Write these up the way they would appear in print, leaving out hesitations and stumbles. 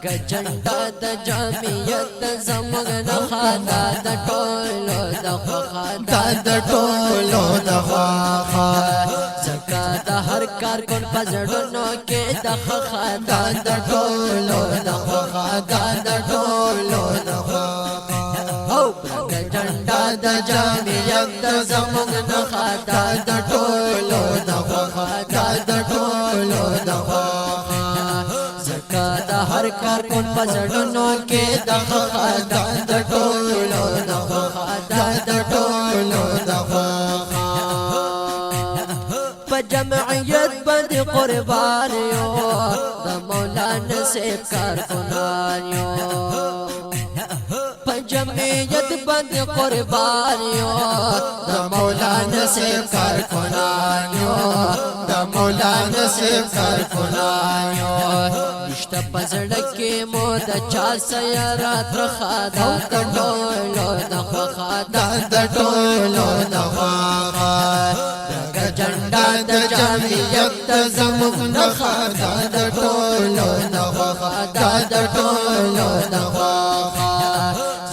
جنډا د جمعیت زموږ نښه دا د ټولو د خوښه دا د ټولو د خوښه ځکه د هر کارکن په زړونو کې د خوښه دا د ټولو د خوښه دا د ټولو د خوښه او جنډا د جمعیت زموږ نښه دا د ټولو د خوښه دا د ټولو د خوښه د هر کارکن په زړونو کې د خوښه دا د ټولو د خوښه دا د ټولو د خوښه په جمعیت باندې قربان یو د مولانا صاحب کارکنان یو په جمعیت باندې قربان یو د مولانا صاحب کارکنان یو د مولانا صاحب کارکنان یو نشته په زړه کې مو د چا سیارات رخه دا د ټولو د خوښه دا د ټولو د خوښه دغه جنډا د جمعیت زموږ نښه دا د ټولو د خوښه دا د ټولو د خوښه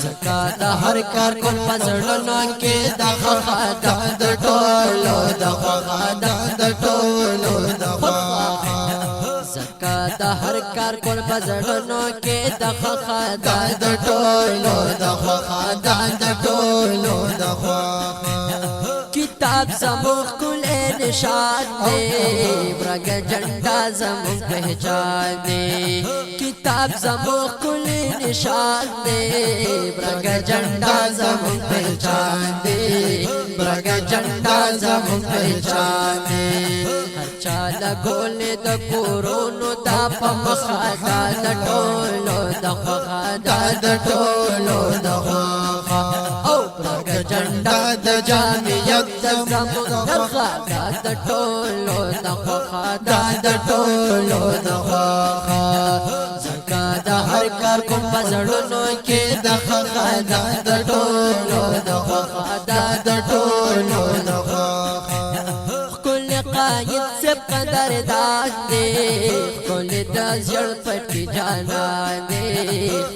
ځکه د هر کارکن په زړونو کې د خوښه دا د ټولو د خوښه دا د ټولو د خوښه ځکه د هر کارکن په زړونو کې د خوښه دا د ټولو د خوښه دا د ټولو د خوښه کتاب زموږ ښکلی نشان دی برګ جنډا زموږ پہچان دی کتاب زموږ ښکلی نشان دی برګ جنډا زموږ پہچان دی برګ جنډا زموږ پہچان دی هر چا لګولې د کورونو دا په مخه دا د ټولو د خوښه دا د ټولو د خوښه او برګ جنډا د جمعیت زموږ نښه دا د ټولو د خوښه دا د ټولو د خوښه ځکه د هر کارکن په زړونو کې د خوښه دا د ټولو د خوښه دا د ټولو د خوښه ښکلی قاید صاحب قدردان دی ښکلی د زړه پټ کې جانان دی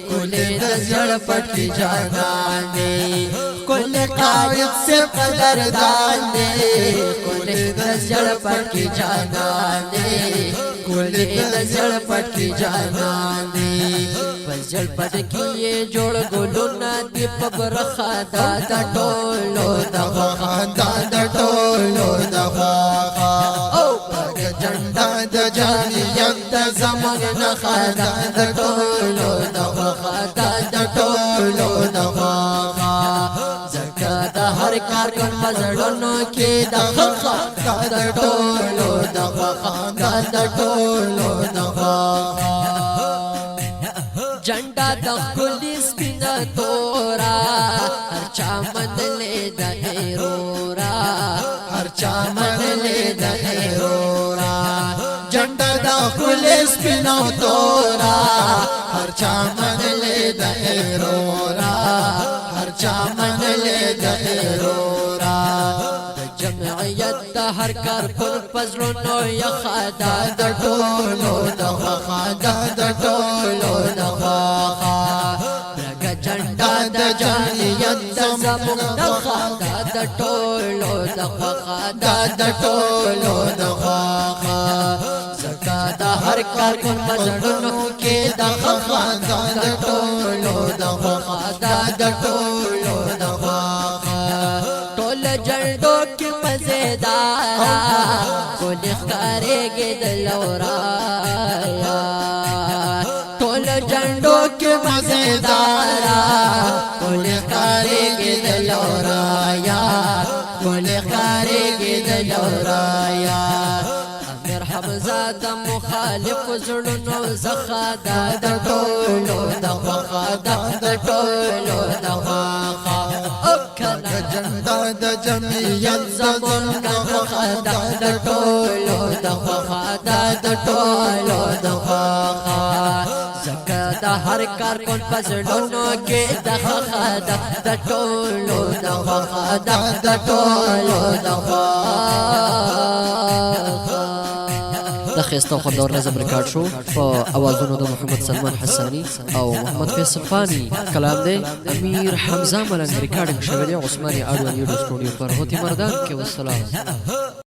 ښکلی د زړه پټ کې جانان دی ښکلی قاید صاحب قدردان دی ښکلی د زړه پټ کې جانان دی ښکلی د زړه پټ کې جانان دی په زړه پټ کې یې جوړ ګلونه دي په برخه دا د ټولو د خوښه دا د ټولو د خوښه او برګ جنډا د جمعیت زموږ نښه دا د ټولو د خوښه دا د ټولو د خوښه ځکه د هر کارکن په زړونو کې د خوښه دا د ټولو د خوښه دا د ټولو د خوښه جنډا د ښکلي سپینه تورا هر چا منلې د ایرورا هر چا منلې د ایرورا جنډا د ښکلي سپینه تورا هر چا منلې د ایرورا هر چا منلې د ایرورا جمعیت د هر کارکن په زړونو یخه دا د ټولو د خوښه دا د ټولو د خوښه برګ جنډا د جمعیت زموږ نښه دا د ټولو د خوښه دا د ټولو د خوښه ځکه د هر کارکن په زړونو کې د خوښه دا د ټولو د خوښه دا د ټولو د خوښه ټول جنډو کې مزیدارا ټول ښکارېږي د لورایا ټول جنډو کې مزیدارا ټول ښکارېږي د لورایا ټول ښکارېږي د لورایا امیر حمزه د مخالف زړونو زخه دا د ټولو د خوښه دا د ټولو د خوښه جنډا د جمعیت زموږ نښه دا د ټولو د خوښه دا د ټولو د خوښه ځکه د هر کارکن په زړونو کې د خوښه دا د ټولو د خوښه دا د ټولو د خوښه د خسته خوندور نظم ریکارډ شو په اوازونو د محمد سلمان حسانی او محمد فیصل فانی. کلام دی امیر حمزه ملنګ. ریکارډینګ شوی دی عثماني اډیو ویډیو سټوډیو پر هوتی مردان کې. والسلام.